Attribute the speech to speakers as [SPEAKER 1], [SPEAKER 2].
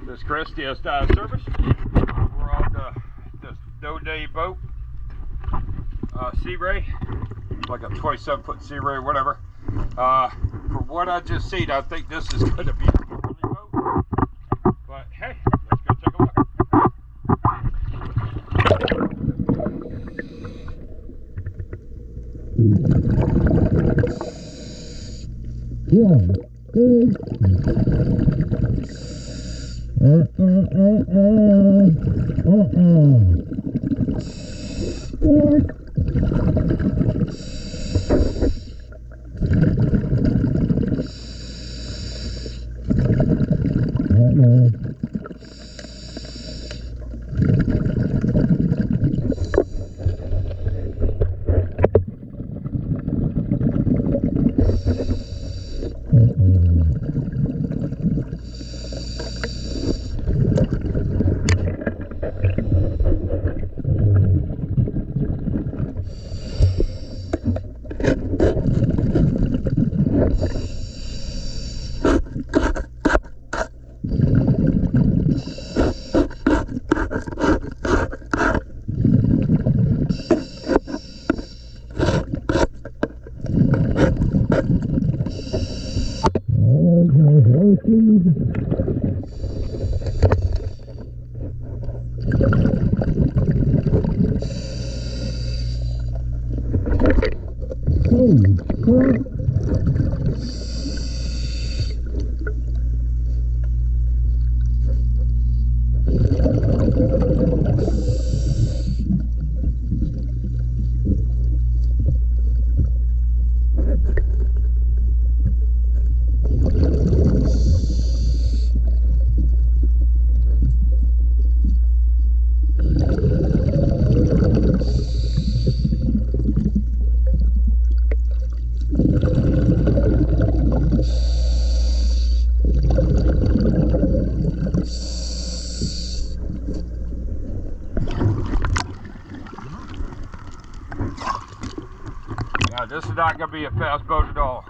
[SPEAKER 1] This is Chris, the service. We're on this no-day boat, Searay, like a 27-foot Searay or whatever. From what I just seen, I think this is going to be a early boat. But hey, let's go take a look.
[SPEAKER 2] Yeah.
[SPEAKER 1] Now, this is not going to be a fast boat at all.